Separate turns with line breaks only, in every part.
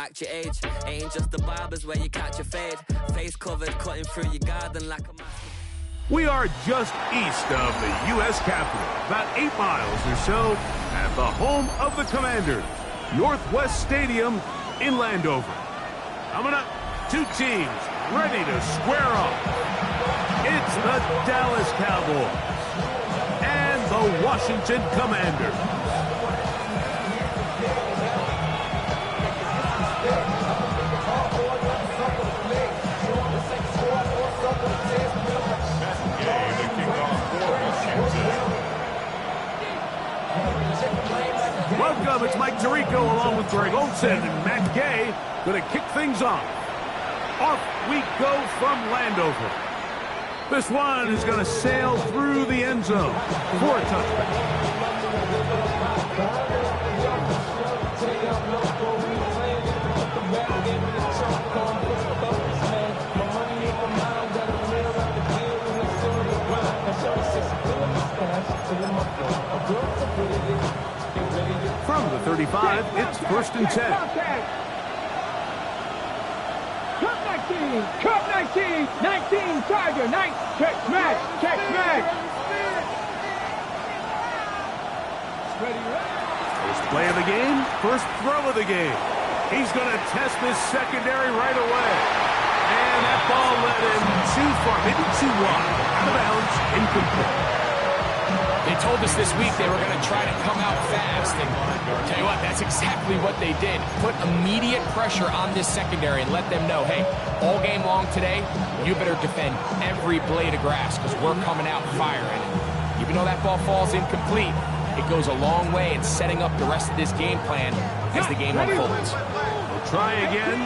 act your age. Ain't just the barbers where you catch a fade. Face covered, cutting through your garden like a mask.
We are just east of the U.S. Capitol, about 8 miles or so, at the home of the Commanders, Northwest Stadium in Landover. Coming up, two teams ready to square off. It's the Dallas Cowboys and the Washington Commanders. Welcome, it's Mike Tirico along with Greg Olson and Matt Gay going to kick things off. Off we go from Landover. This one is going to sail through the end zone for a touchback. From the 35, it's 1st and 10.
Cut 19, 19, Tiger, 9, check smash.
First play of the game, first throw of the game. He's going to test this secondary right away. And that ball led him too far, maybe too wide. Out of bounds, incomplete.
They told us this week they were going to try to come out fast, and I'll tell you what, that's exactly what they did. Put immediate pressure on this secondary and let them know, hey, all game long today, you better defend every blade of grass because we're coming out firing. And even though that ball falls incomplete, it goes a long way in setting up the rest of this game plan as the game unfolds.
We'll try again.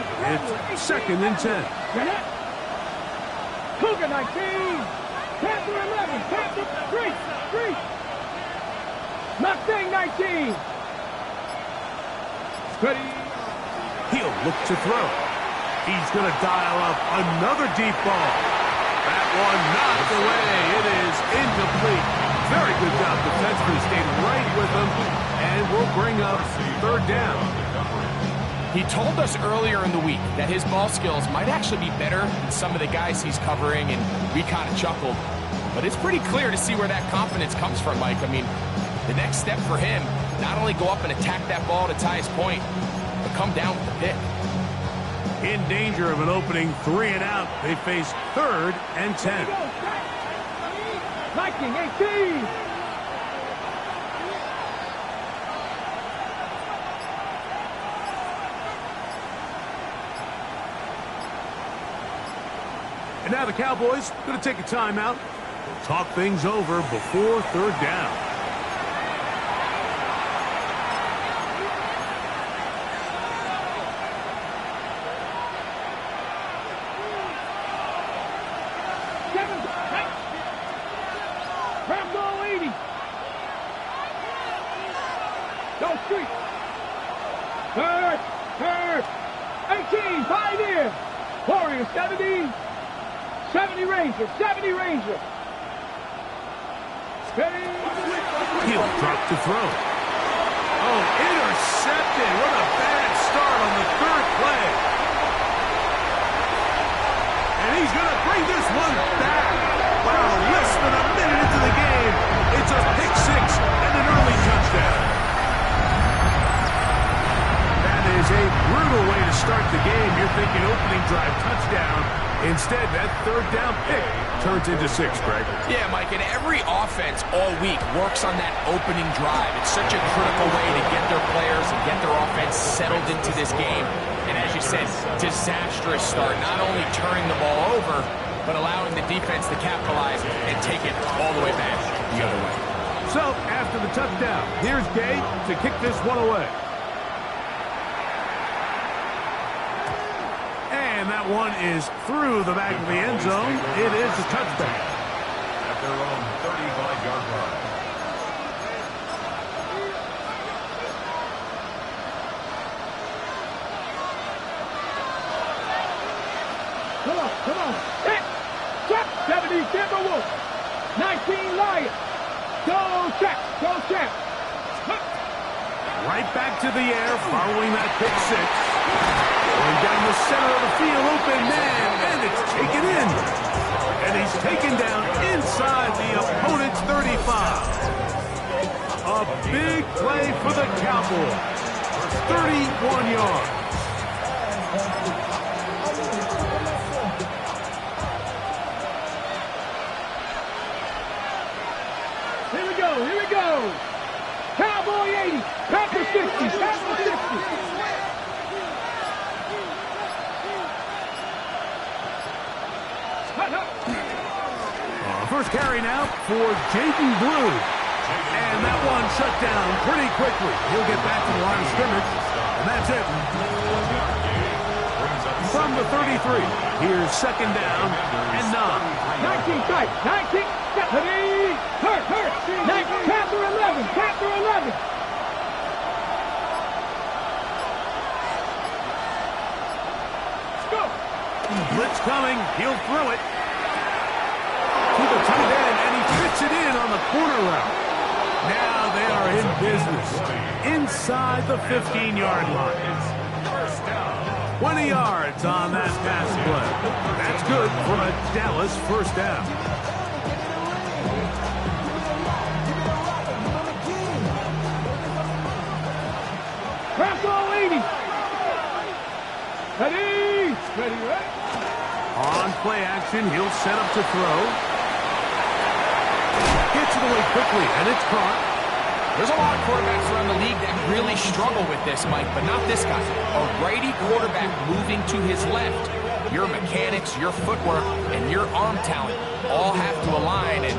It's 2nd and 10.
Cougar 19, Panther 11, Panther 3. Mustang 19. Ready.
He'll look to throw. He's going to dial up another deep ball. That one knocked away. It is incomplete. Very good job defensively, stayed right with him, and we'll bring up 3rd down.
He told us earlier in the week that his ball skills might actually be better than some of the guys he's covering, and we kind of chuckled. But it's pretty clear to see where that confidence comes from, Mike. I mean, the next step for him, not only go up and attack that ball to tie his point, but come down with the pick.
In danger of an opening 3 and out, they face 3rd and 10.
Viking 18.
And now the Cowboys going to take a timeout. We'll talk things over before 3rd down.
Rambo 80. Go street. 3rd. 18, 5 in. Warrior 70. 70 Ranger. Steady.
He'll drop to throw. Oh, intercepted. What a bad start on the 3rd play. And he's going to bring this one back. Wow, less than a minute into the game. It's a pick 6 and an early touchdown. That is a brutal way to start the game. You're thinking opening drive touchdown. Instead, that 3rd down pick turns into 6, Greg.
Yeah, Mike, and every offense all week works on that opening drive. It's such a critical way to get their players and get their offense settled into this game. And as you said, disastrous start, not only turning the ball over, but allowing the defense to capitalize and take it all the way back the other way.
So, after the touchdown, here's Gay to kick this one away. And that one is through the back of the end zone. It is a touchdown.
At their own 35-yard line.
Come on. Hit. Check. 70 Timberwolves. 19 Lions. Go check.
Right back to the air following that pick six. Going down the center of the field, open man, and it's taken in. And he's taken down inside the opponent's 35. A big play for the Cowboys. 31 yards.
Here we go, here we go. Cowboy 80, Panther 60, Panther 60.
First carry now for Jaden Blue. And that one shut down pretty quickly. He'll get back to the line of scrimmage. And that's it. From the 33, here's second down and 9.
19 tight, 19, hurt, Panther 11, Panther 11. Let's go.
Blitz coming, he'll throw it. To the tight end, and he fits it in on the corner route. Now they are in business. Inside the 15-yard line. 20 yards on that pass play. That's good for a Dallas first down.
Bronco 80. Ready, right?
On play action, he'll set up to throw. Gets it away quickly, and it's caught.
There's a lot of quarterbacks around the league that really struggle with this, Mike, but not this guy. A righty quarterback moving to his left. Your mechanics, your footwork, and your arm talent all have to align, and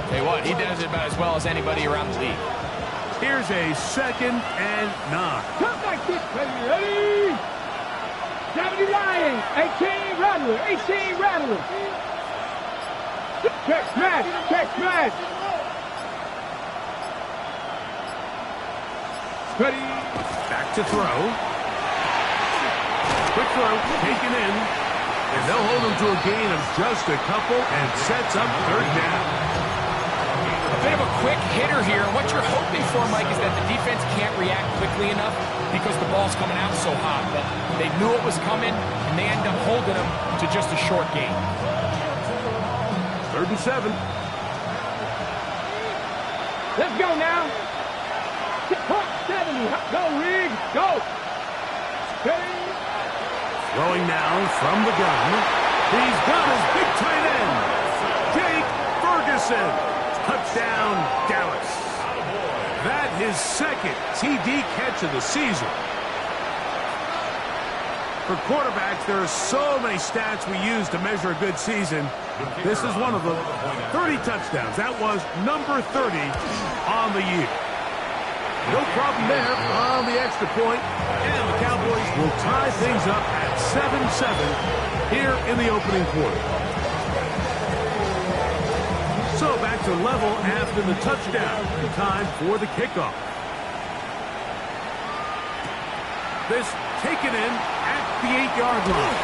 tell you what, he does it about as well as anybody around the league.
Here's a second and 9.
Come back, ready? 70 Lions, 18 Rattler, 18 Rattler. Check smash. Ready.
Back to throw. Quick throw, taken in. And they'll hold him to a gain of just a couple and sets up third down.
A bit of a quick hitter here. What you're hoping for, Mike, is that the defense can't react quickly enough because the ball's coming out so hot. But they knew it was coming, and they end up holding him to just a short gain.
3rd and 7.
Let's go now. 70. Go, Rig. Go. Okay.
Throwing now from the gun. He's got his big tight end, Jake Ferguson. Touchdown, Dallas. That his second TD catch of the season. For quarterbacks, there are so many stats we use to measure a good season. This is one of them. 30 touchdowns. That was number 30 on the year. No problem there on the extra point. And the Cowboys will tie things up at 7-7 here in the opening quarter. So back to level after the touchdown. Time for the kickoff. This taken in at the 8-yard line.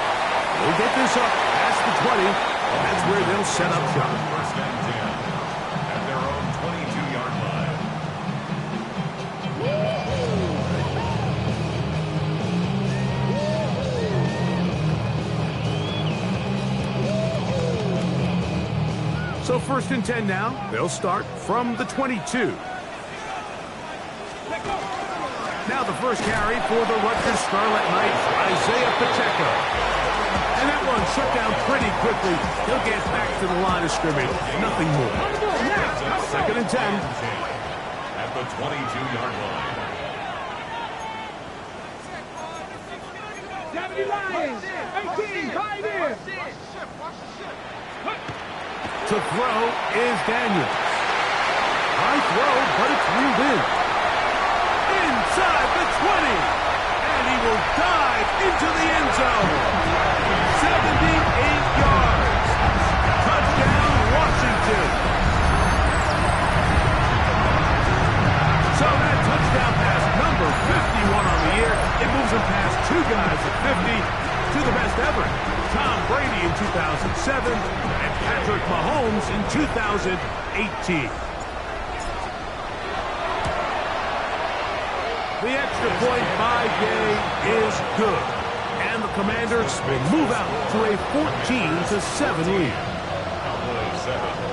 We'll get this up past the 20, and that's where they'll set up shop.
First and 10 at their own 22-yard line.
So 1st and 10 now. They'll start from the 22. Now the first carry for the Rutgers Scarlet Knights, Isaiah Pacheco. And that one shut down pretty quickly. He'll get back to the line of scrimmage. Nothing more. 2nd and 10.
At the 22-yard line.
70 Lions, 18, right here.
To throw is Daniels. High throw, but it's reeled in. Inside the 20. And he will dive into the end zone. 78 yards. Touchdown, Washington. So that touchdown pass, number 51 on the year. It moves him past two guys at 50 to the best ever. Tom Brady in 2007 and Patrick Mahomes in 2018. The extra point by Gay is good. And the Commanders will move out to a 14-7 lead.
Cowboys 7.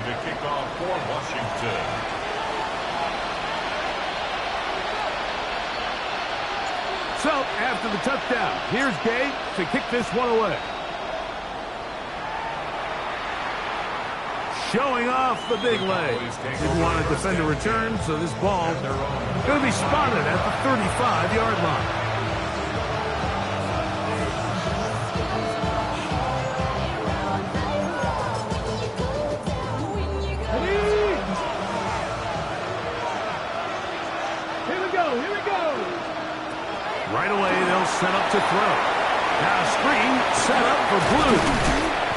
To kick off for Washington.
So, after the touchdown, here's Gay to kick this one away. Showing off the big leg. Didn't want to defend a return, so this ball going to be spotted at the 35-yard line. Right away, they'll set up to throw. Now screen set up for Blue.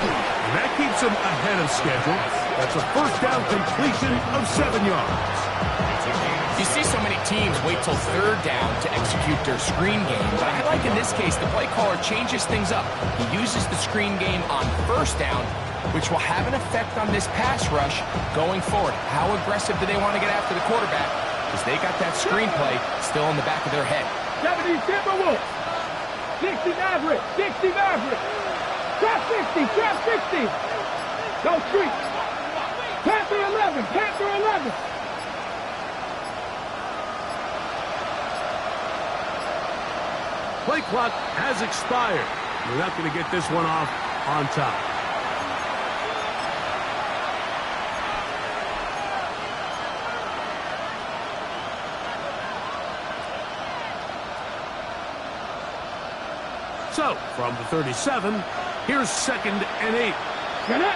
And that keeps him ahead of schedule. That's a first down completion of 7 yards.
You see so many teams wait till third down to execute their screen game, but I like in this case the play caller changes things up. He uses the screen game on first down, which will have an effect on this pass rush going forward. How aggressive do they want to get after the quarterback? Because they got that screen play still in the back of their head.
70 Timberwolves. 60 Maverick. 60 Maverick. Trap 60. Trap 60. Go street. Panther 11. Panther 11.
Play clock has expired. We're not going to get this one off on top. So, from the 37, here's 2nd and 8.
Get it.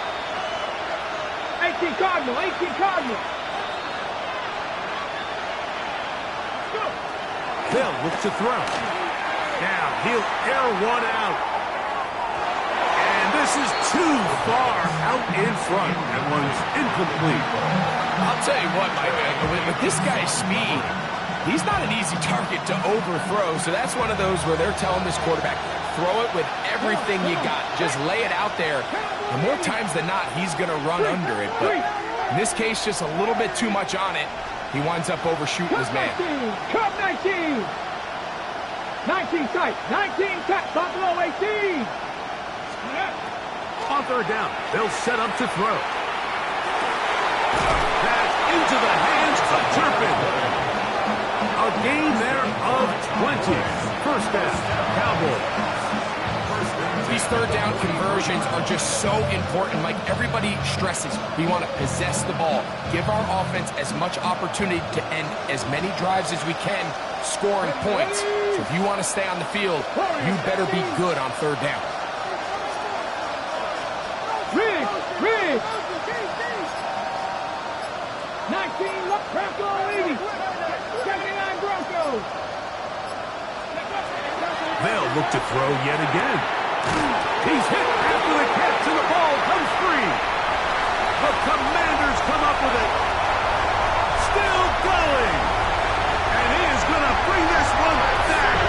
18 Cardinal. 18 Cardinal. Go.
Bill looks to throw. Now, he'll air one out. And this is too far out in front. That one's incomplete.
I'll tell you what, Mike, with this guy's speed, he's not an easy target to overthrow. So that's one of those where they're telling this quarterback, throw it with everything you got. Just lay it out there. And more times than not, he's going to run under it. But in this case, just a little bit too much on it. He winds up overshooting his man.
Cup 19. 19 tight. 19 tight. Buffalo 18.
On third down, they'll set up to throw. Pass into the hands of Turpin. A gain there of 20. First down, Cowboys.
These third down conversions are just so important. Like everybody stresses, we want to possess the ball, give our offense as much opportunity to end as many drives as we can, scoring points. So if you want to stay on the field, you better be good on third down.
Rig. 19 left, Bronco 80. 79 Broncos.
They'll look to throw yet again. He's hit after the catch and the ball comes free. The Commanders come up with it. Still going. And he is going to bring this one back.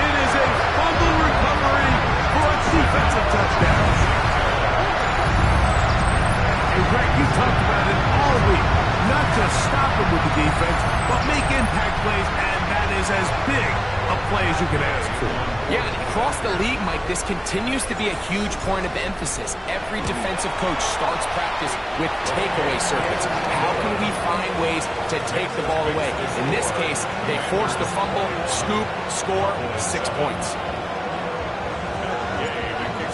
It is a fumble recovery for a defensive touchdown. And Greg, you talked about it all week. Not just stop him with the defense, but make impact plays, and that is as big a play as you can ask for.
Yeah, and across the league, Mike, this continues to be a huge point of emphasis. Every defensive coach starts practice with takeaway circuits. How can we find ways to take the ball away? In this case, they force the fumble, scoop, score, 6 points.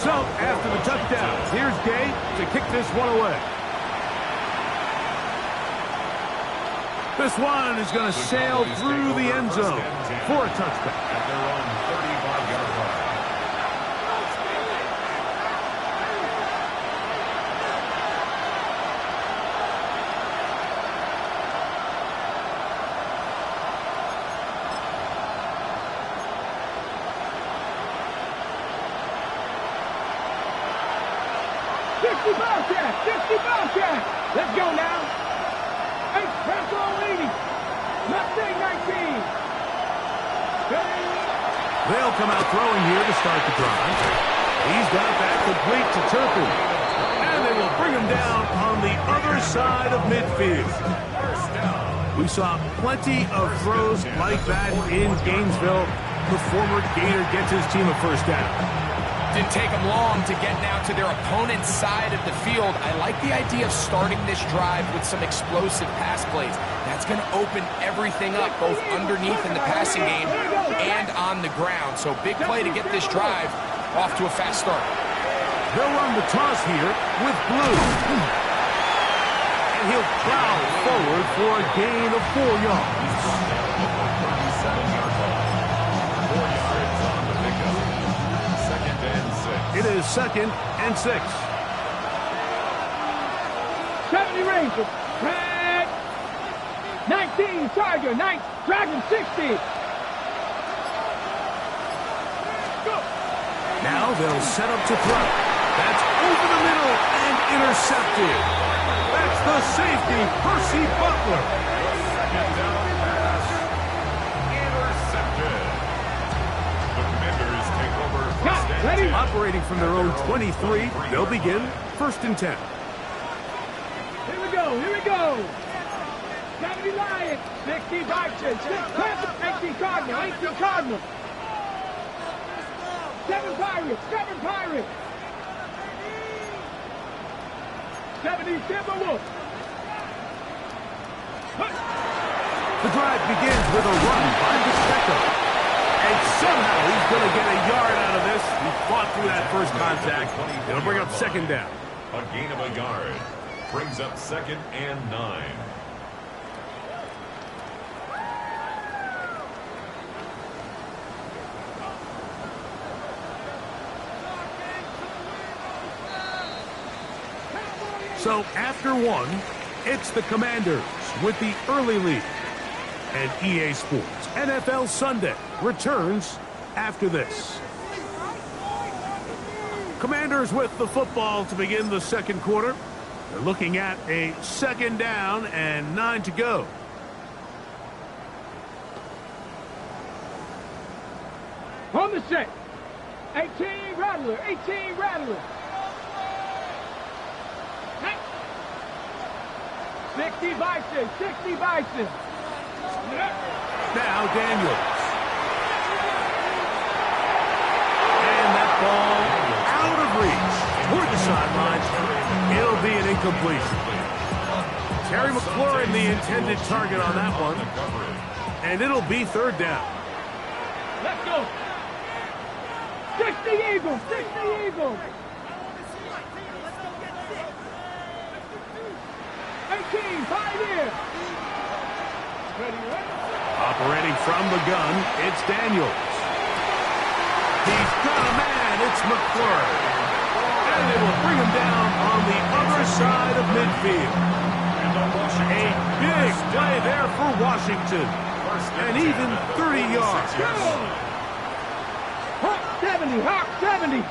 So, after the touchdown, here's Gay to kick this one away. This one is going to sail through the end zone for a touchdown.
At their own 35-yard line.
Let's go now. 8 Bronco 80. Mustang 19.
They'll come out throwing here to start the drive. He's got that complete to Turpin. And they will bring him down on the other side of midfield. We saw plenty of throws like that in Gainesville. The former Gator gets his team a first down.
Didn't take them long to get now to their opponent's side of the field. I like the idea of starting this drive with some explosive pass plays. That's going to open everything up, both underneath in the passing game and on the ground. So big play to get this drive off to a fast start.
They'll run the toss here with Blue. And he'll plow forward for a gain of 4 yards.
4 yards on the pickup. 2nd and 6.
It is 2nd and 6.
70 Rangers. Red. 19 Tiger. Dragon 60.
Now they'll set up to throw. That's over the middle and intercepted. That's the safety, Percy Butler.
Second down pass. Intercepted. The Commanders take over first and 10.
Operating from their own 23, they'll begin 1st and 10.
Here we go. 70 Lions. 60 Vikings. 18 Cardinal. 7 Pirates. 70 Timberwolves.
The drive begins with a run by Pacheco. And somehow he's going to get a yard out of this. He fought through that first contact. It'll bring up 2nd down.
A gain of a yard. Brings up 2nd and 9.
So after 1, it's the Commanders with the early lead. And EA Sports NFL Sunday returns after this. Commanders with the football to begin the 2nd quarter. They're looking at a 2nd down and 9 to go.
On the set. 18 Rattler. 60 Bison.
Now Daniels. And that ball out of reach toward the sideline. It'll be an incompletion. Terry McLaurin, the intended target on that one. And it'll be 3rd down.
Let's go. 60 Eagles. 18 Pioneer.
Operating from the gun, it's Daniels. He's got a man, it's McClure. And they will bring him down on the other side of midfield. A big play there for Washington. And even 30 yards.
Hawk 70.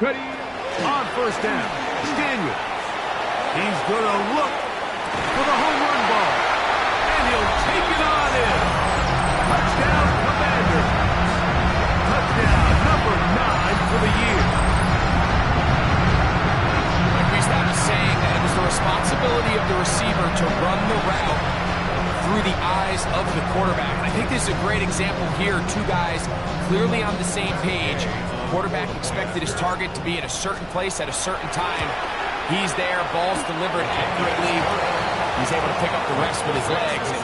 Ready.
On 1st down, Daniels. He's going to look for the home run ball. And he'll take it on in. Touchdown, Commanders. Touchdown number 9 for the year.
Like we started saying, that it was the responsibility of the receiver to run the route through the eyes of the quarterback. And I think this is a great example here. 2 guys clearly on the same page. Quarterback expected his target to be at a certain place at a certain time. He's there, ball's delivered accurately. He's able to pick up the rest with his legs, and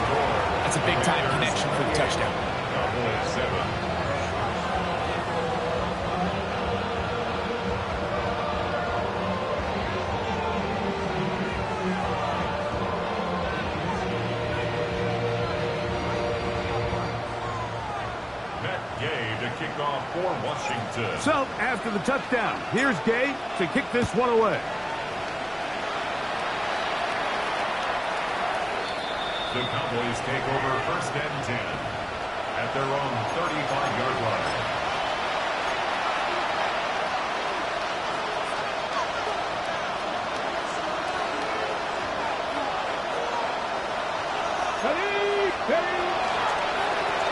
that's a big-time connection for the touchdown.
Kick off for Washington.
So, after the touchdown, here's Gay to kick this one away.
The Cowboys take over 1st and 10 at their own 35-yard line.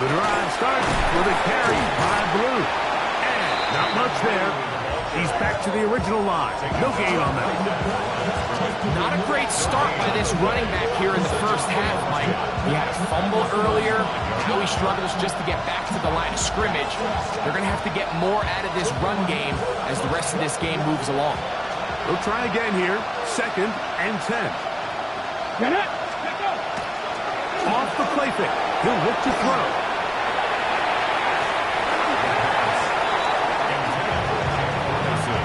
The drive starts with a carry by Blue. And not much there. He's back to the original line. No gain on that.
Not a great start by this running back here in the first half, Mike. He had a fumble earlier. Now he struggles just to get back to the line of scrimmage. They're going to have to get more out of this run game as the rest of this game moves along.
We'll try again here. 2nd and 10.
Get it. Let go.
Off the play fake. He'll look to throw.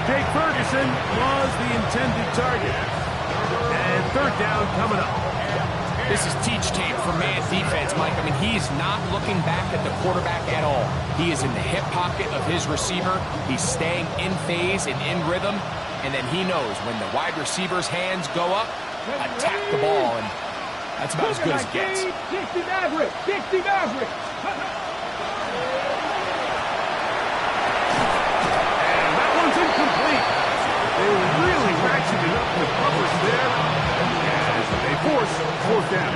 Jake Ferguson was the intended target. And 3rd down coming up.
This is teach tape for man defense, Mike. I mean, he's not looking back at the quarterback at all. He is in the hip pocket of his receiver. He's staying in phase and in rhythm. And then he knows when the wide receiver's hands go up, attack the ball. And that's about as good as it gets.
60 Maverick. 60 Maverick.
Incomplete. They were really ratcheting up the coverage there as they force 4th down.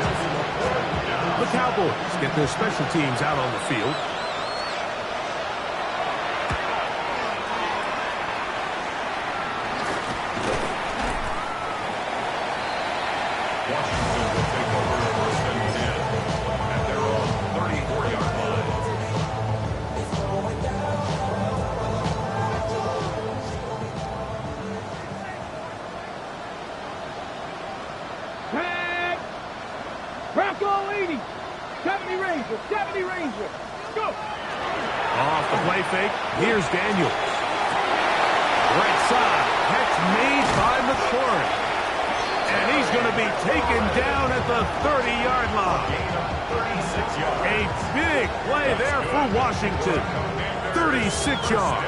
The Cowboys get their special teams out on the field.
Washington will take over 1st and 10 at their own 34-yard line.
Bronco 80. 70 Ranger. 70 Ranger. Go.
Off the play fake. Here's Daniels. Right side. Catch made by McLaurin. And he's going to be taken down at the 30-yard line.
36 yards.
A big play there for Washington. 36 yards.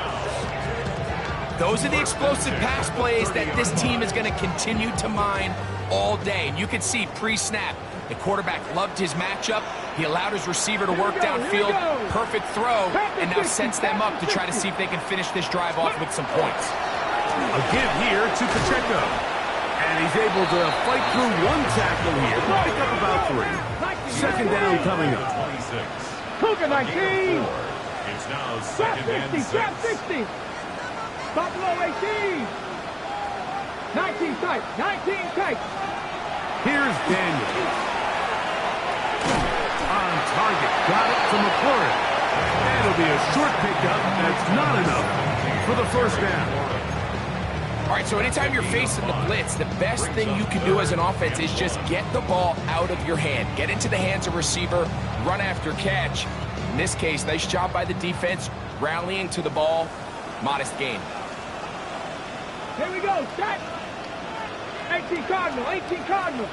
Those are the explosive pass plays that this team is going to continue to mine all day. And you can see pre-snap, the quarterback loved his matchup. He allowed his receiver to work downfield. Perfect throw, and now sets them up to try to see if they can finish this drive off with some points.
A give here to Pacheco. And he's able to fight through one tackle here. Pick up about 3. 2nd down coming up.
26.
Cougar 19.
It's now
Trap
2nd and
60.
6.
Trap 60. Buffalo 18. 19 tight. 19 tight.
Here's Daniel. On target. Got it to McLaurin. And it'll be a short pickup. That's not enough for the 1st down.
All right, so anytime you're facing the blitz, the best thing you can do as an offense is just get the ball out of your hand. Get into the hands of receiver, run after catch. In this case, nice job by the defense, rallying to the ball. Modest gain.
Here we go. Set. 18 Cardinal. 18 Cardinal.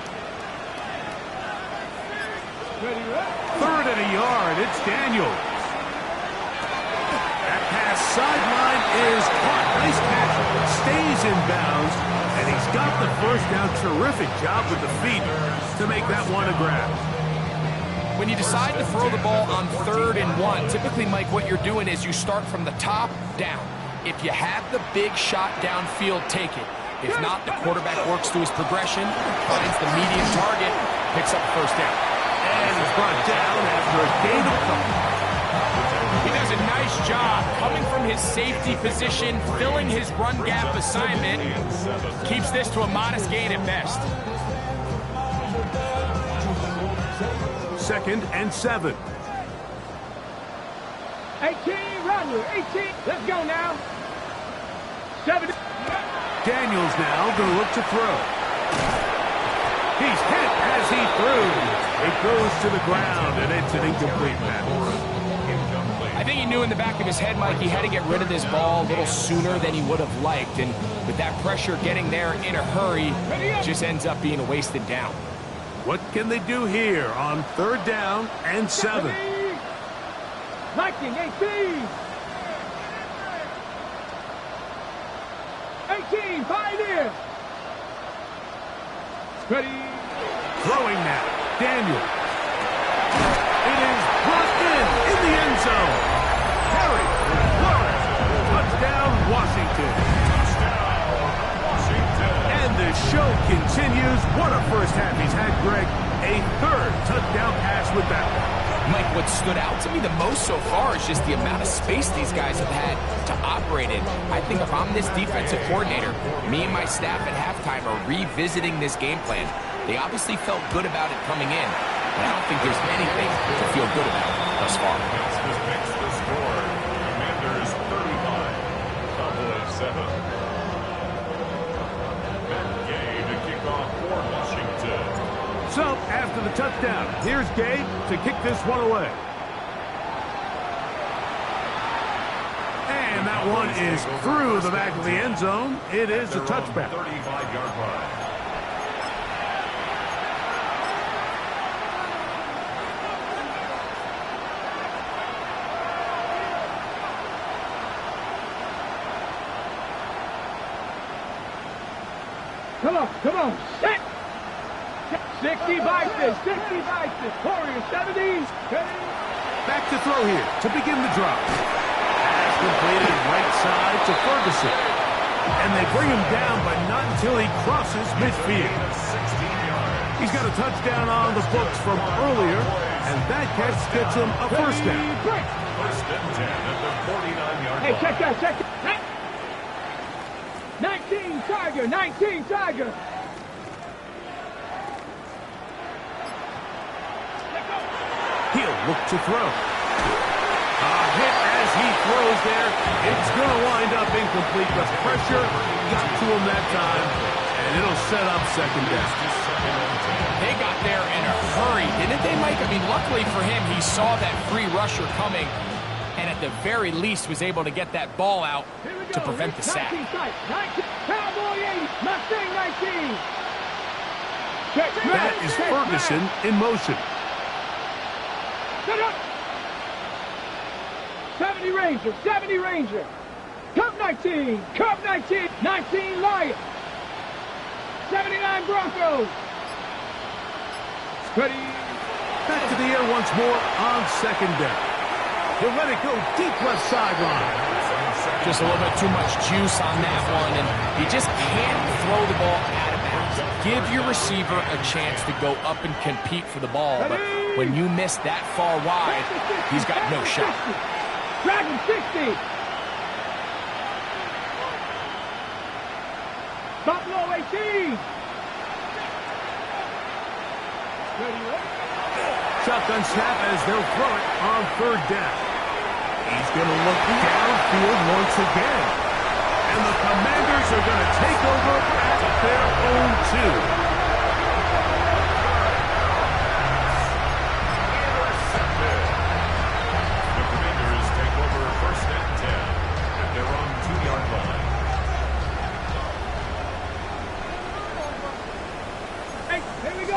Ready, right?
3rd and a yard. It's Daniels. That pass sideline is caught. Nice catch. Stays in bounds. And he's got the 1st down. Terrific job with the feet to make that one a grab.
When you decide to throw the ball on 3rd and 1, typically, Mike, what you're doing is you start from the top down. If you have the big shot downfield, take it. If not, the quarterback works through his progression, finds the medium target, picks up the 1st down.
And is brought down after a gain of couple.
He does a nice job coming from his safety position, filling his run gap assignment. Keeps this to a modest gain at best.
2nd and 7.
18 Rodler. 18. Let's go now. 70.
Daniels now going to look to throw. He's hit as he threw. It goes to the ground, and it's an incomplete pass.
I think he knew in the back of his head, Mike, he had to get rid of this ball a little sooner than he would have liked. And with that pressure getting there in a hurry, it just ends up being a wasted down.
What can they do here on 3rd down and 7?
Viking 18. 18. Pioneer. Ready.
Throwing now. Daniel. It is brought in the end zone. Harry Lawrence. Touchdown, Washington. And the show continues. What a first half he's had, Greg. A 3rd touchdown pass with that one.
Mike, what stood out to me the most so far is just the amount of space these guys have had to operate in. I think if I'm this defensive coordinator, me and my staff at halftime are revisiting this game plan. They obviously felt good about it coming in, but I don't think there's anything to feel good about thus far.
Makes the score. Commanders 35, Cowboys 7. Gabe to kick off for Washington.
So, after the touchdown, here's Gabe to kick this one away. And that one is through the back of the end zone. It is a touchback.
35-yard line.
Come on, set! 60 Vikings, 60 Vikings, Warriors, 70.
Back to throw here to begin the drive. Pass completed right side to Ferguson. And they bring him down, but not until he crosses midfield. He's got a touchdown on the books from earlier, and that catch gets him a first down.
First and 10 at the 49-yard line.
Hey, check that. 19 Tiger, 19 Tiger.
He'll look to throw. A hit as he throws there. It's going to wind up incomplete, but pressure got to him that time, and it'll set up second down.
They got there in a hurry, didn't they, Mike? I mean, luckily for him, he saw that free rusher coming, and at the very least was able to get that ball out to prevent the sack.
19, Cowboy 80, Mustang 19.
That is Ferguson in motion.
Set up. 70 Ranger, 70 Ranger. Cup 19, 19 Lions. 79 Broncos. Ready.
Back to the air once more on second down. He'll let it go deep left sideline.
Just a little bit too much juice on that one, and you just can't throw the ball out of bounds. Give your receiver a chance to go up and compete for the ball, but when you miss that far wide, he's got no shot.
Dragon 60. Buffalo 18.
Shotgun snap as they'll throw it on third down. He's going to look downfield once again. And the Commanders are going to take over at their own 2.
The Commanders take over first and 10 at their own 2-yard line.
Hey, here we go.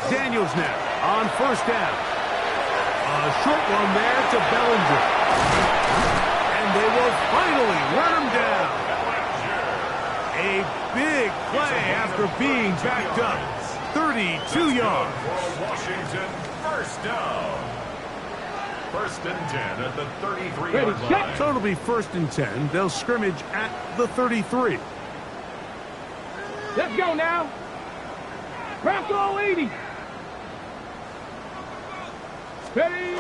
Daniels now on first down. A short one there to Bellinger. And they will finally run him down. A big play after being backed up. 32 yards.
For Washington, first down. First and 10 at the 33-yard line.
So it'll be first and 10. They'll scrimmage at the 33.
Let's go now. Bronco 80. Ready.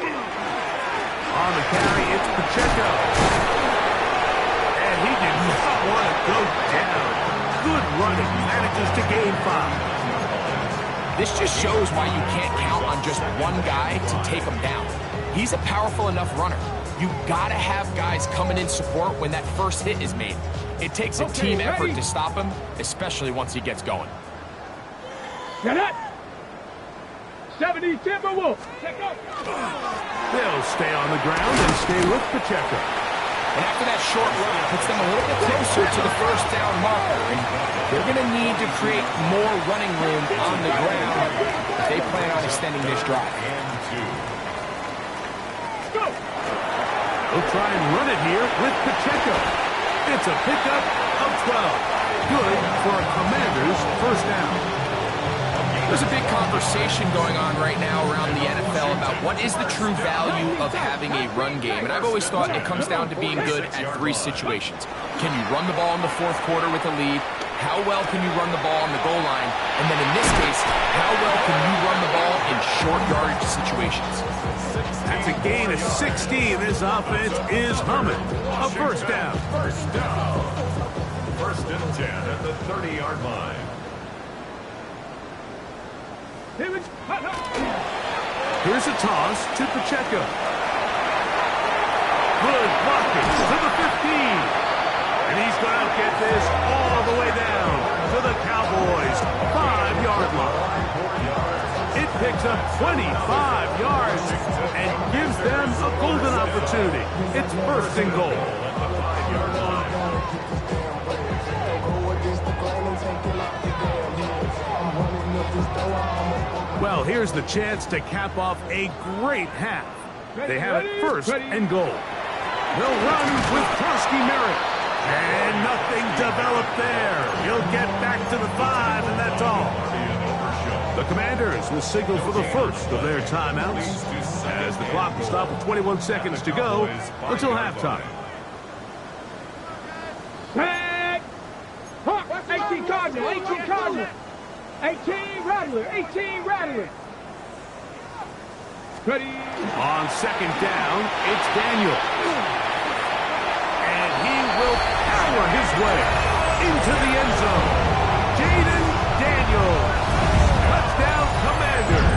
On the carry, it's Pacheco. And he did not want to go down. Good running. Manages to gain 5.
This just shows why you can't count on just one guy to take him down. He's a powerful enough runner. You gotta have guys coming in support when that first hit is made. It takes a team effort to stop him, especially once he gets going.
Get it. 70 Timberwolves.
They'll stay on the ground and stay with Pacheco.
And after that short run, it puts them a little bit closer to the first down marker. And they're going to need to create more running room on the ground if they plan on extending this drive.
Go.
They'll try and run it here with Pacheco. It's a pickup of 12. Good for a Commanders first down.
There's a big conversation going on right now around the NFL about what is the true value of having a run game. And I've always thought it comes down to being good at 3 situations. Can you run the ball in the fourth quarter with a lead? How well can you run the ball on the goal line? And then in this case, how well can you run the ball short yardage situations.
That's a gain of 16. This offense is humming. A first down.
First down. First and 10 at the 30-yard line.
Here's a toss to Pacheco. Good blocking to the 15. And he's going to get this all the way down to the Cowboys' 5-yard line. It picks up 25 yards and gives them a golden opportunity. It's first and goal. Well, here's the chance to cap off a great half. They have it first and goal. They'll run with Krosky Merritt. And nothing developed there. He'll get back to the 5, and that's all. The Commanders will signal for the first of their timeouts as the clock will stop with 21 seconds to go until halftime.
18 Cardinal, 18 Cardinal. 18 Rattler, 18 Rattler. Ready.
On second down, it's Daniel. And he will power his way into the end zone. Jaden Daniels. Touchdown, Commanders.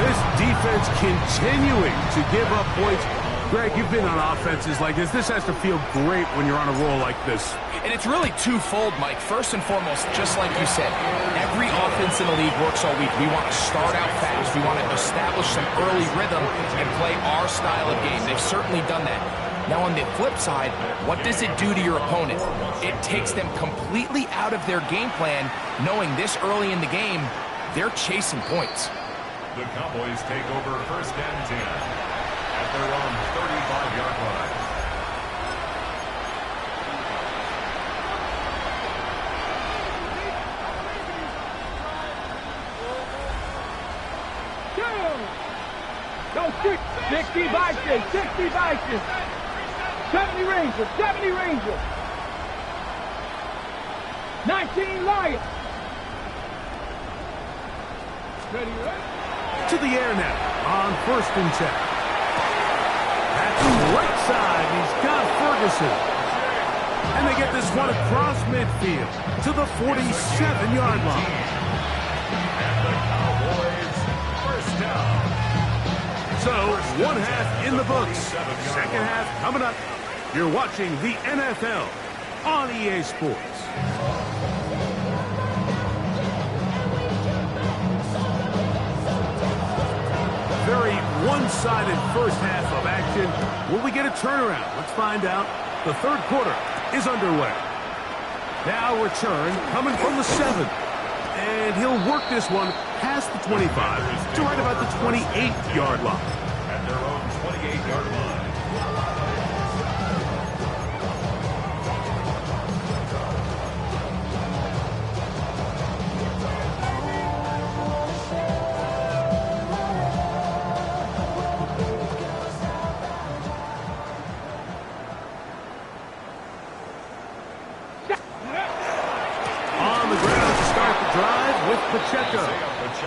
This defense continuing to give up points. Greg, you've been on offenses like this. This has to feel great when you're on a roll like this.
And it's really twofold, Mike. First and foremost, just like you said, every offense in the league works all week. We want to start out fast. We want to establish some early rhythm and play our style of game. They've certainly done that. Now, on the flip side, what does it do to your opponent? It takes them completely out of their game plan, knowing this early in the game, they're chasing points.
The Cowboys take over first and 10 at their own 35-yard line.
Go 60 Vikings, 60 Vikings. 70 Rangers, 70 Rangers. 19 Lions. Ready,
To the air now on first and 10. At the right side, he's got Ferguson. And they get this one across midfield to the 47-yard line.
And the Cowboys first down.
So, one half in the books. Second half coming up. You're watching the NFL on EA Sports. Very one-sided first half of action. Will we get a turnaround? Let's find out. The third quarter is underway. Now return coming from the 7. And he'll work this one past the 25 to right about the 28-yard line.
At their own 28-yard line.
Pacheco.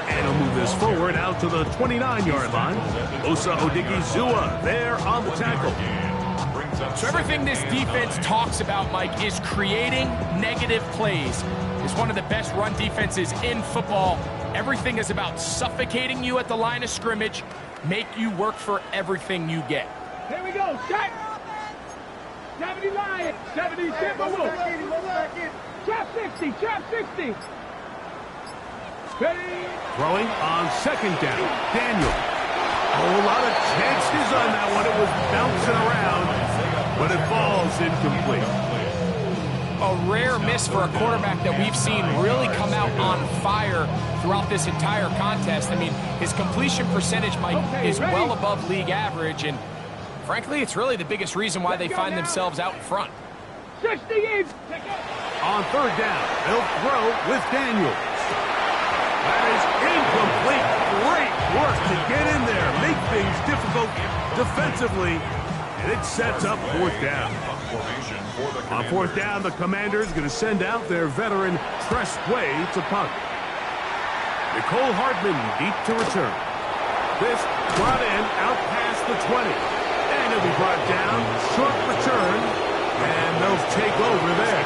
And he'll move this forward out to the 29-yard line. Osa Odigizua there on the tackle.
So everything this defense talks about, Mike, is creating negative plays. It's one of the best run defenses in football. Everything is about suffocating you at the line of scrimmage, make you work for everything you get.
Here we go, shot. 70 Lions, 70 Timberwolves. Trap 60, trap 60. Ready.
Throwing on second down. Daniel. A lot of chances on that one. It was bouncing around, but it falls incomplete.
A rare miss for a quarterback that we've seen really come out on fire throughout this entire contest. I mean, his completion percentage, Mike, is well above league average, and frankly, it's really the biggest reason why they find themselves out in front.
68.
On third down, they'll throw with Daniels. That is incomplete. Great work to get in there, make things difficult defensively, and it sets up fourth down. On fourth down, the Commanders going to send out their veteran Tress Way to punt. Nicole Hardman deep to return. This brought in out past the 20. And it'll be brought down. Short return. And they'll take over there.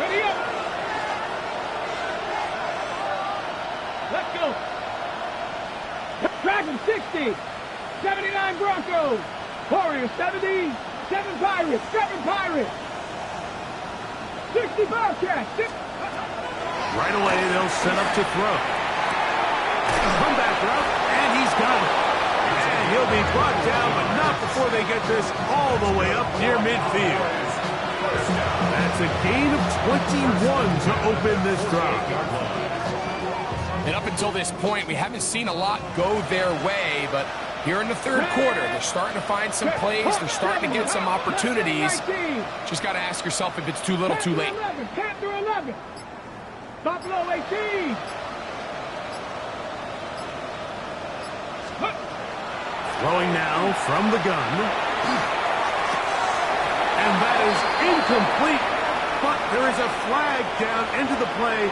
Ready up. Let's go. Dragon 60. 79 Broncos. Warriors 70. 7 Pirates. 7 Pirates. 60 Bobcats.
Right away, they'll set up to throw. Comeback route, and he's got it. And he'll be brought down, but not before they get this all the way up near midfield. That's a gain of 21 to open this drive.
And up until this point, we haven't seen a lot go their way, but here in the third quarter, they're starting to find some plays. They're starting to get some opportunities. Just got to ask yourself if it's too little, too late.
10 through 11. Buffalo 18.
Throwing now from the gun. And that is incomplete. But there is a flag down into the play.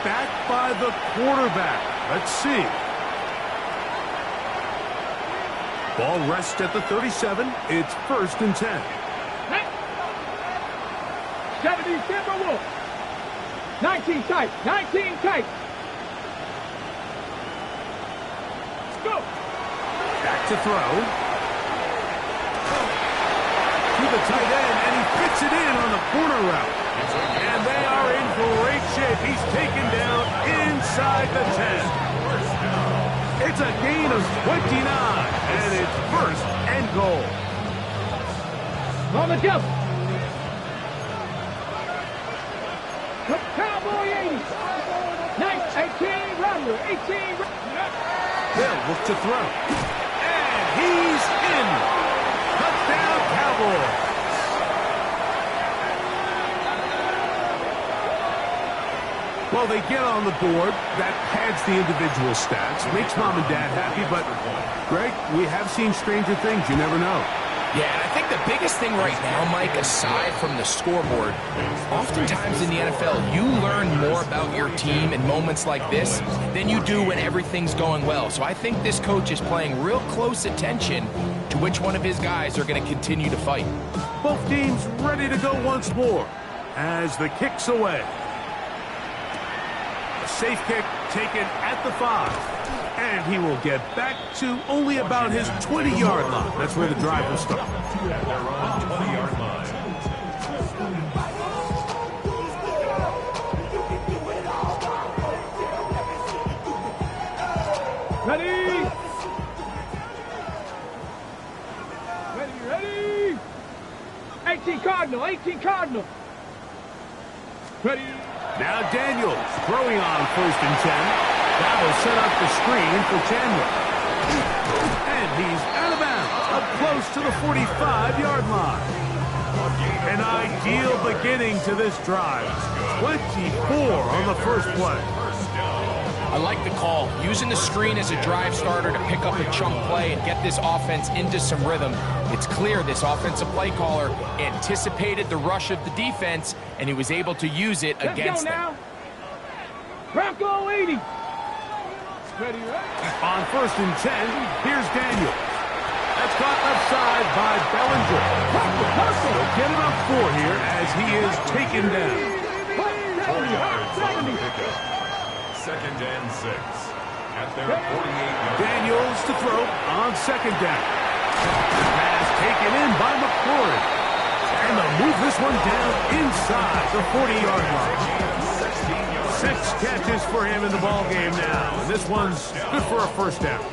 Back by the quarterback. Let's see. Ball rests at the 37. It's 1st and 10.
70 Timberwolves. 19 tight. 19 tight. Let's go.
Back to throw. To the tight end, and he fits it in on the corner route. And they are in great shape. He's taken down inside the 10. It's a gain of 29, and it's 1st and goal.
On the double. Cowboy 80. 18 runner. 18 runner.
They'll look to throw. And he's in. Touchdown, Cowboys. Well, they get on the board. That pads the individual stats. Makes mom and dad happy, but, Greg, we have seen stranger things. You never know.
Yeah, and I think the biggest thing right now, Mike, aside from the scoreboard, oftentimes in the NFL, you learn more about your team in moments like this than you do when everything's going well. So I think this coach is paying real close attention to which one of his guys are going to continue to fight.
Both teams ready to go once more as the kick's away. A safe kick taken at the 5. And he will get back to only about his 20-yard line. That's where the drive will start.
At their own 20-yard line.
Ready? Ready? 18 Cardinal. 18 Cardinal. Ready?
Now Daniels throwing on 1st and 10. That will set up the screen for Chandler. And he's out of bounds, up close to the 45-yard line. An ideal beginning to this drive. 24 on the first play.
I like the call. Using the screen as a drive starter to pick up a chunk play and get this offense into some rhythm. It's clear this offensive play caller anticipated the rush of the defense, and he was able to use it against them.
Bronco 80. Ready,
On 1st and 10, here's Daniels. That's caught offside by Bellinger. They'll get it up 4 here as he is taken down.
4 yards on the pickup. 2nd and 6. At their 48-yard.
Daniels to throw on 2nd down. Pass taken in by McCory. And they'll move this one down inside the 40-yard line. 6 catches for him in the ballgame now. And this one's good for a 1st down.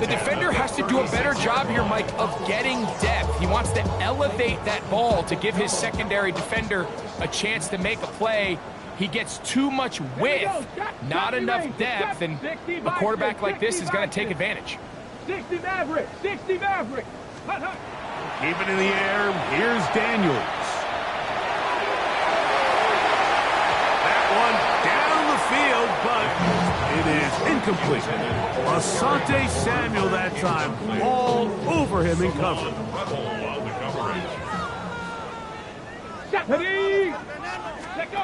The defender has to do a better job here, Mike, of getting depth. He wants to elevate that ball to give his secondary defender a chance to make a play. He gets too much width, not enough depth, and a quarterback like this is going to take advantage.
60 Maverick, 60 Maverick.
Keep it in the air. Here's Daniels. Down the field, but it is incomplete. Asante Samuel that time, all over him in cover.
Ready? Let go.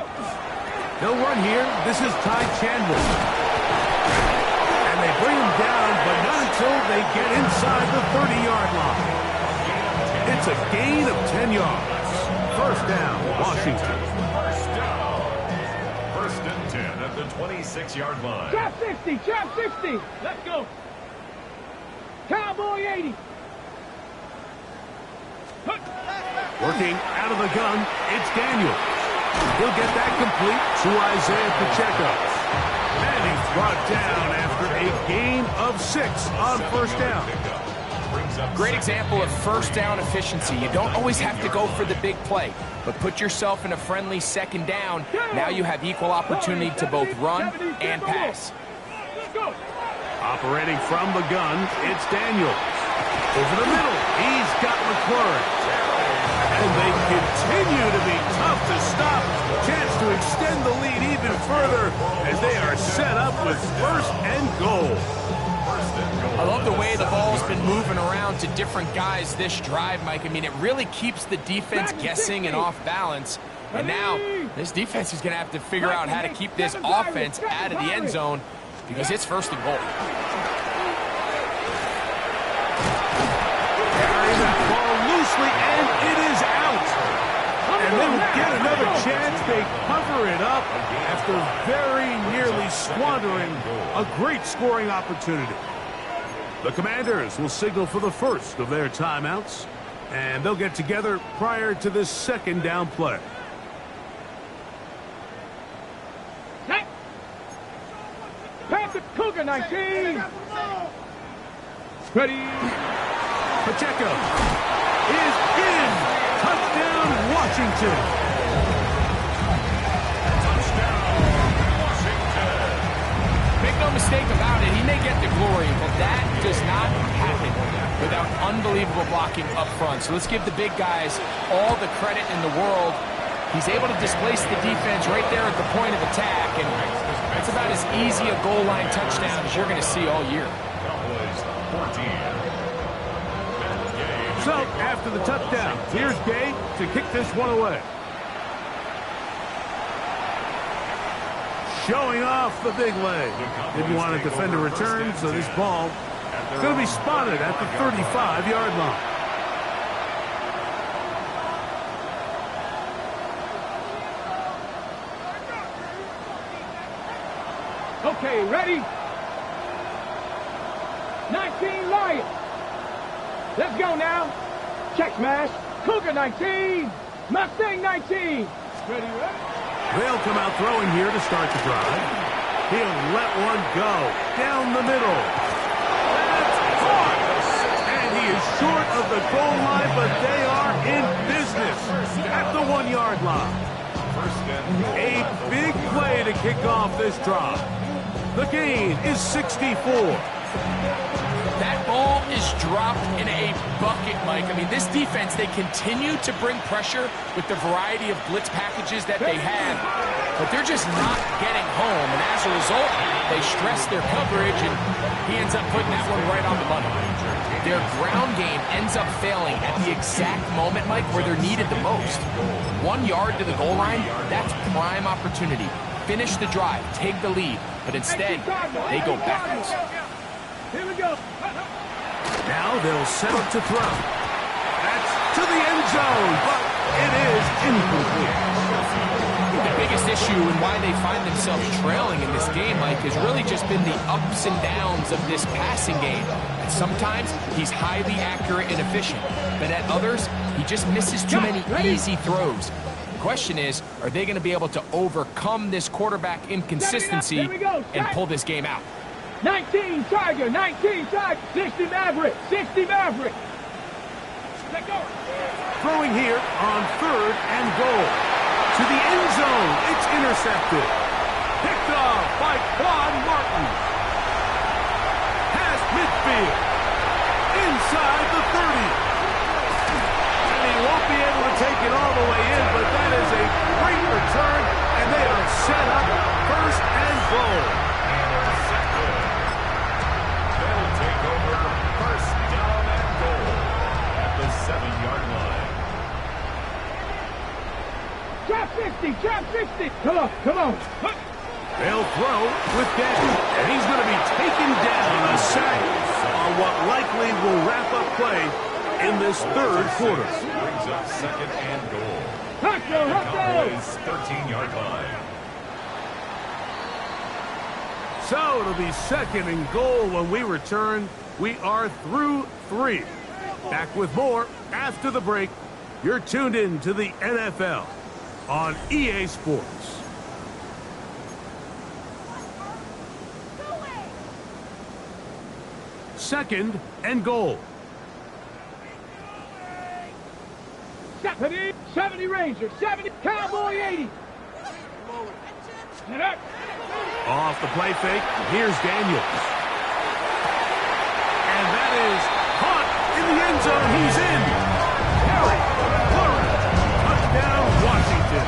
They'll run here. This is Ty Chandler. And they bring him down, but not until they get inside the 30-yard line. It's a gain of 10 yards. First down, Washington.
First and 10 at the 26-yard line.
Trap 60, trap 60. Let's go. Cowboy 80.
Working out of the gun, it's Daniel. He'll get that complete to Isaiah Pacheco. And he's brought down after a gain of 6 on first down.
Great example of first down efficiency. You don't always have to go for the big play, but put yourself in a friendly second down. Now you have equal opportunity to both run and pass.
Operating from the gun, it's Daniels. Over the middle, he's got McClurry. And they continue to be tough to stop. Chance to extend the lead even further as they are set up with first and goal.
I love the way the ball's been moving around to different guys this drive, Mike. I mean, it really keeps the defense guessing and off balance. And now this defense is going to have to figure out how to keep this offense out of the end zone because it's first and goal.
Carrying that ball loosely, and it is out. And they will get another chance. They cover it up after very nearly squandering a great scoring opportunity. The Commanders will signal for the first of their timeouts, and they'll get together prior to this second down play.
Pass it, Cougar 19. Ready?
Pacheco is in. Touchdown, Washington.
Make no mistake about it, he may get the glory, but that does not happen without unbelievable blocking up front. So let's give the big guys all the credit in the world. He's able to displace the defense right there at the point of attack, and that's about as easy a goal line touchdown as you're going to see all year.
So, after the touchdown, here's Gay to kick this one away. Showing off the big leg. Didn't want to defend a return, so this ball is going to be spotted at the 35-yard line.
Okay, ready? 19 Lions. Let's go now. Check smash. Cougar 19. Mustang 19. Ready, ready?
They'll come out throwing here to start the drive. He'll let one go down the middle. That's caught. And he is short of the goal line, but they are in business at the 1-yard line. A big play to kick off this drive. The gain is 64.
That ball is dropped in a bucket, Mike. I mean, this defense, they continue to bring pressure with the variety of blitz packages that they have, but they're just not getting home. And as a result, they stress their coverage, and he ends up putting that one right on the money. Their ground game ends up failing at the exact moment, Mike, where they're needed the most. 1 yard to the goal line, that's prime opportunity. Finish the drive, take the lead, but instead, they go backwards.
Here we go.
Now they'll set up to throw. That's to the end zone, but it is incomplete.
The biggest issue and why they find themselves trailing in this game, Mike, has really just been the ups and downs of this passing game. And sometimes he's highly accurate and efficient, but at others, he just misses too many easy throws. The question is, are they going to be able to overcome this quarterback inconsistency and pull this game out?
19 Tiger, 19 Tiger, 60 Maverick, 60 Maverick. Let go.
Throwing here on 3rd and goal. To the end zone, it's intercepted. Picked off by Quan Martin. Past midfield. Inside the 30. And he won't be able to take it all the way in, but that is a great return, and they are set up 1st and goal.
They'll take over 1st down and goal at the 7-yard line.
Trap 60, trap 60. Come on, come on.
They'll throw with Daniels, and he's going to be taken down a sack on what likely will wrap up play in this third quarter.
Brings up second and goal.
Touchdown,
Cowboys 13-yard line.
So it'll be second and goal when we return. We are through 3. Back with more after the break. You're tuned in to the NFL on EA Sports. Second and goal.
70 Rangers, 70 Cowboy 80. Get up.
Off the play fake, here's Daniels. And that is caught in the end zone. He's in. Harry, touchdown, Washington.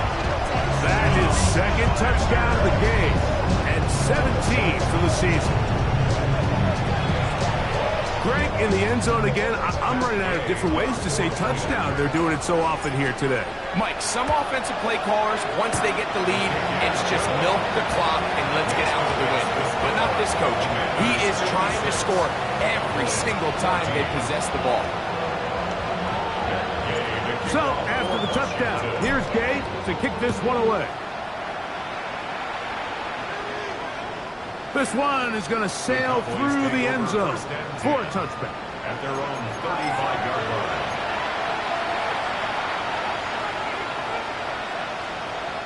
That is second touchdown of the game and 17 for the season. Greg, in the end zone again. I'm running out of different ways to say touchdown. They're doing it so often here today.
Mike, some offensive play callers, once they get the lead, it's just milk the clock and let's get out with the win. But not this coach. He is trying to score every single time they possess the ball.
So, after the touchdown, here's Gay to kick this one away. This one is going to sail through the end zone for a touchback.
At their own 35-yard line.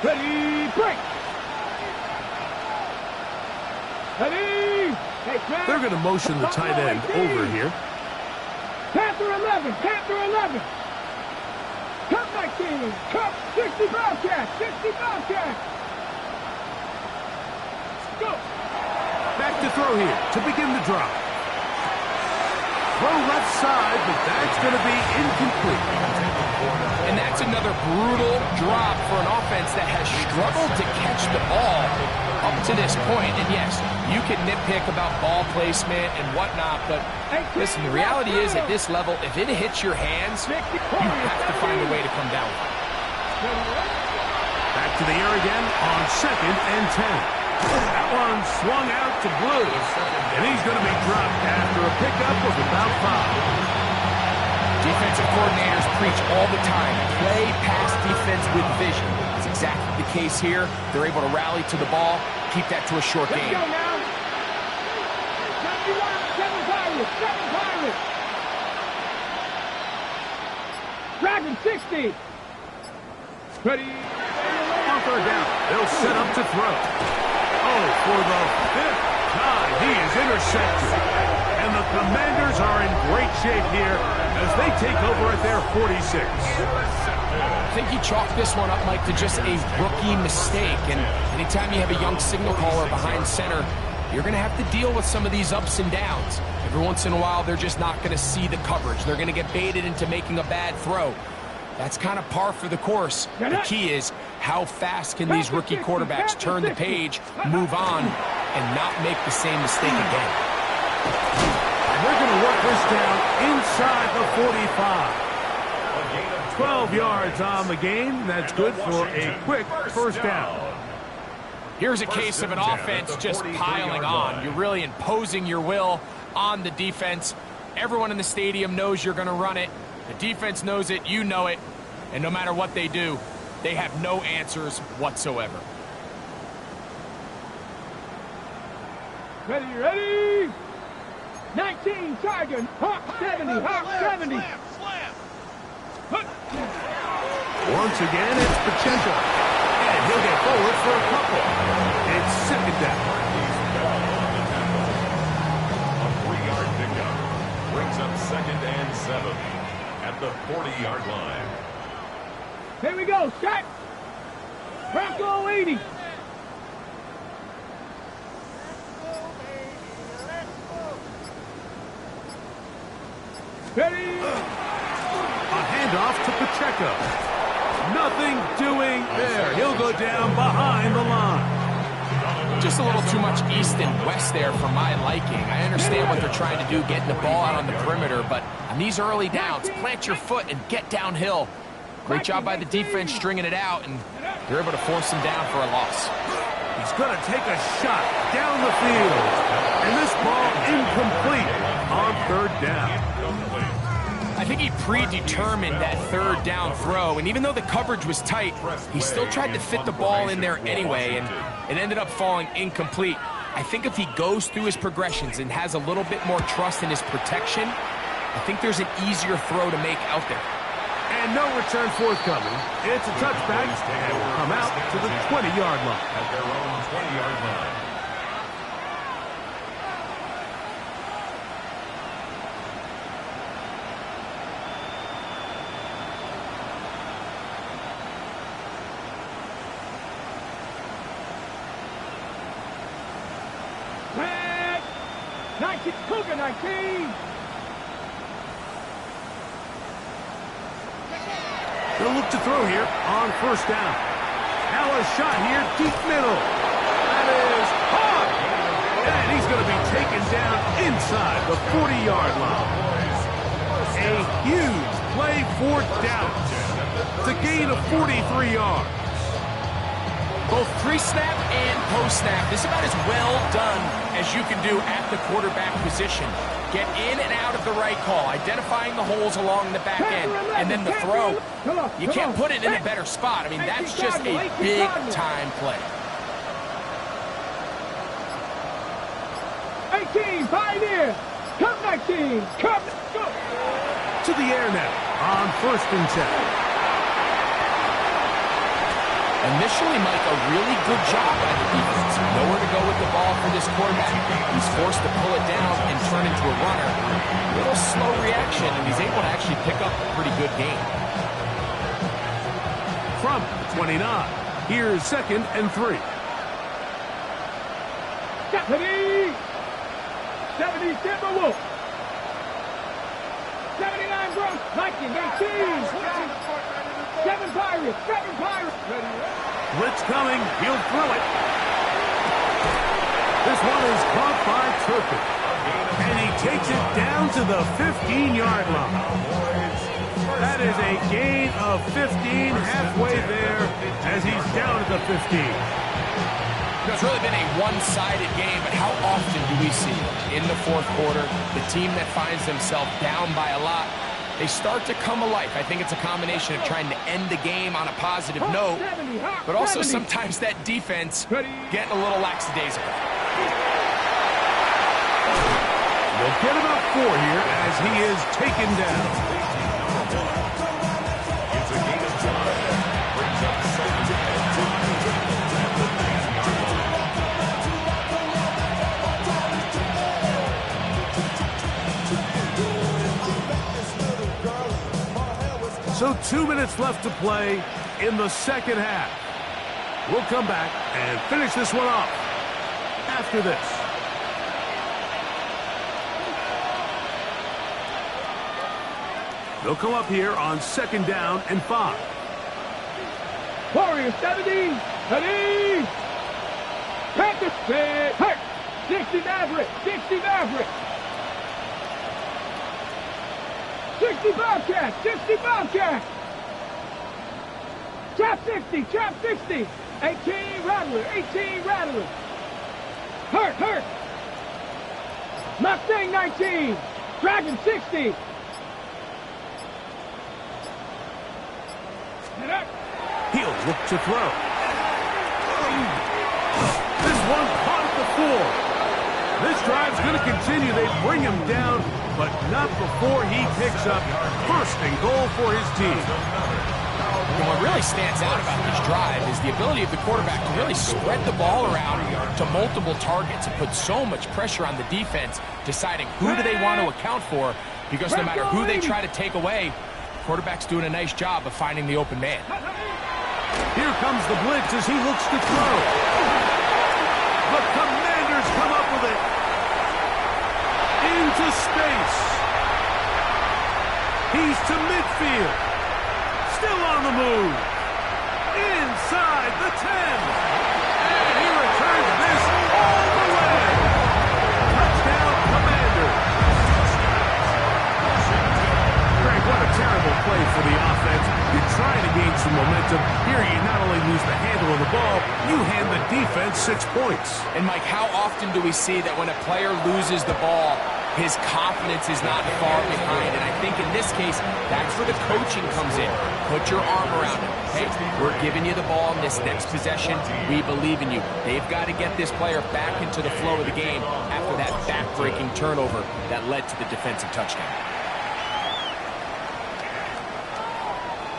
Ready, break. Ready. Hey,
they're going to motion the tight end over here.
Panther 11, Panther 11. Cut back team. Cut 60 Bobcats, 60 Bobcats. Go.
Back to throw here to begin the drop. Throw left side, but that's going to be incomplete.
And that's another brutal drop for an offense that has struggled to catch the ball up to this point. And yes, you can nitpick about ball placement and whatnot, but listen, the reality is at this level, if it hits your hands, you have to find a way to come down.
Back to the air again on second and 10. That one swung out to Blue, and he's going to be dropped after a pickup of about 5.
Defensive coordinators preach all the time, play pass defense with vision. That's exactly the case here. They're able to rally to the ball, keep that to a short game.
Let's go now. 7 Pirates, 7 Pirates. Dragon 60. Ready.
On third down, they'll set up to throw. Oh, for the 5th time, he is intercepted. And the Commanders are in great shape here as they take over at their 46.
I think he chalked this one up, Mike, to just a rookie mistake. And anytime you have a young signal caller behind center, you're going to have to deal with some of these ups and downs. Every once in a while, they're just not going to see the coverage. They're going to get baited into making a bad throw. That's kind of par for the course. The key is how fast can these rookie quarterbacks turn the page, move on, and not make the same mistake again.
And they're going to work this down inside the 45. 12 yards on the game. That's good for a quick first down.
Here's a case of an offense just piling on. You're really imposing your will on the defense. Everyone in the stadium knows you're going to run it. The defense knows it, you know it, and no matter what they do, they have no answers whatsoever.
Ready, ready. 19, Tiger. Hawk 70, Hawk 70.
Once again, it's Pacheco. And he'll get forward for a couple. It's second down.
A 3-yard pickup brings up second and 7 at the 40-yard line.
Here we go, set. Bronco 80. Ready.
A handoff to Pacheco. Nothing doing there. He'll go down behind the line.
Just a little too much east and west there for my liking. I understand what they're trying to do, getting the ball out on the perimeter, but on these early downs, plant your foot and get downhill. Great job by the defense stringing it out, and they're able to force him down for a loss.
He's going to take a shot down the field. And this ball incomplete on third down.
I think he predetermined that third down throw, and even though the coverage was tight, he still tried to fit the ball in there anyway, and it ended up falling incomplete. I think if he goes through his progressions and has a little bit more trust in his protection, I think there's an easier throw to make out there.
And no return forthcoming. It's a touchback, and will come out to the 20-yard line.
At their own 20-yard line.
Flag. 19, Cougar 19.
They'll look to throw here on first down. Now a shot here, deep middle. That is caught. And he's going to be taken down inside the 40-yard line. A huge play for Dallas. It's a gain of 43 yards.
Both pre-snap and post-snap, this is about as well done as you can do at the quarterback position. Get in and out of the right call, identifying the holes along the back end, and then the throw. You can't put it in a better spot. I mean, that's just a big-time play.
18, Pioneer. Come 19. Come. Go.
To the air now on first and 10.
Initially, Mike, a really good job by the defense. Nowhere to go with the ball for this quarterback. He's forced to pull it down and turn into a runner. A little slow reaction, and he's able to actually pick up a pretty good game.
From the 29, here's second and 3.
70. 70, Timberwolf. 79, Bronx. 19, 18. 7 Pirates. 7 Pirates.
Blitz coming. He'll throw it. This one is caught by Turpin. And he takes it down to the 15-yard line. That is a gain of 15 halfway there as he's down at the 15.
It's really been a one-sided game, but how often do we see in the fourth quarter the team that finds themselves down by a lot, they start to come alive. I think it's a combination of trying to end the game on a positive note, but also sometimes that defense getting a little lackadaisical.
They'll get about 4 here as he is taken down.
It's a gain of 5. Brings up second and
10. So 2 minutes left to play in the second half. We'll come back and finish this one off after this. They'll come up here on second down and 5.
Warriors 70. 30. Panthers. Hurt. 60 Maverick. 60 Maverick. 60 Bobcat. 60 Bobcat. Trap 60. Trap 60. 18 Rattler. 18 Rattler. Hurt. Hurt. Mustang 19. Dragon 60.
He'll look to throw. This one caught at the 4. This drive's going to continue. They bring him down, but not before he picks up first and goal for his team.
And what really stands out about this drive is the ability of the quarterback to really spread the ball around to multiple targets and put so much pressure on the defense, deciding who do they want to account for, because no matter who they try to take away, quarterback's doing a nice job of finding the open man.
Here comes the blitz as he looks to throw. The Commanders come up with it. Into space. He's to midfield. Still on the move. Inside the 10. And he returns this all the way. Touchdown, Commanders. Greg, what a terrible play for the offense. You try the handle of the ball, you hand the defense 6 points.
And Mike, how often do we see that when a player loses the ball, his confidence is not far behind? And I think in this case, that's where the coaching comes in. Put your arm around him. Hey, we're giving you the ball in this next possession. We believe in you. They've got to get this player back into the flow of the game after that back-breaking turnover that led to the defensive touchdown.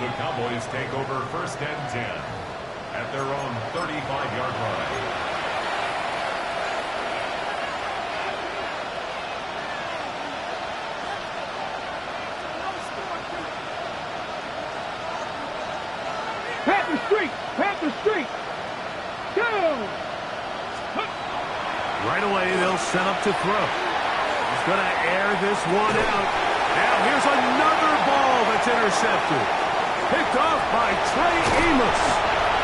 The Cowboys take over 1st and 10 at their own 35-yard line.
Panther Street! Panther Street! Go!
Right away, they'll set up to throw. He's going to air this one out. Now here's another ball that's intercepted. Picked off by Trey Amos.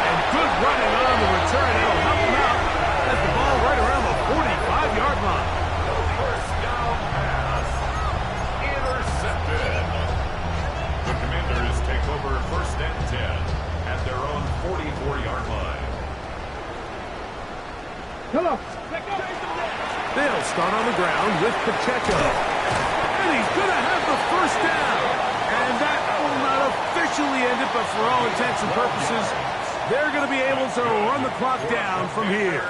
And good running on the return. It'll help him out. Has the ball right around the 45-yard line.
First down pass. Intercepted. The Commanders take over 1st and 10 at their own 44-yard line.
Hello.
They'll start on the ground with Pacheco. And he's going to have the first down. And that will not officially end it, but for all intents and purposes, they're going to be able to run the clock down from here.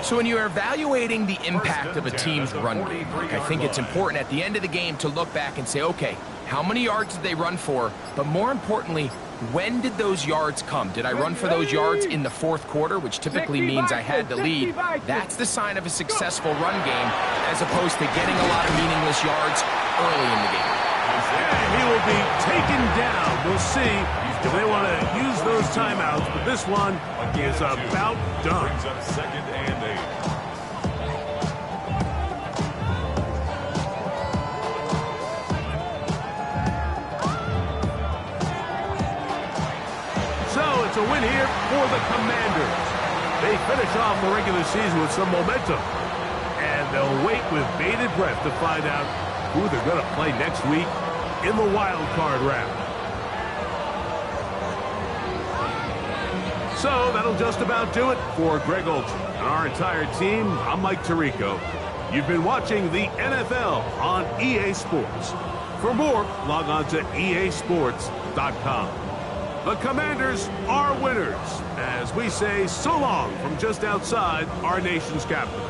So when you're evaluating the impact of a team's run game, I think it's important at the end of the game to look back and say, okay, how many yards did they run for? But more importantly, when did those yards come? Did I run for those yards in the 4th quarter, which typically means I had the lead? That's the sign of a successful run game, as opposed to getting a lot of meaningless yards early in the game.
And he will be taken down. We'll see if they want to use those timeouts, but this one is about done.
Brings up 2nd and 8.
So it's a win here for the Commanders. They finish off the regular season with some momentum. And they'll wait with bated breath to find out who they're going to play next week in the wild card round. So that'll just about do it for Greg Olson and our entire team. I'm Mike Tirico. You've been watching the NFL on EA Sports. For more, log on to easports.com. The Commanders are winners, as we say so long from just outside our nation's capital.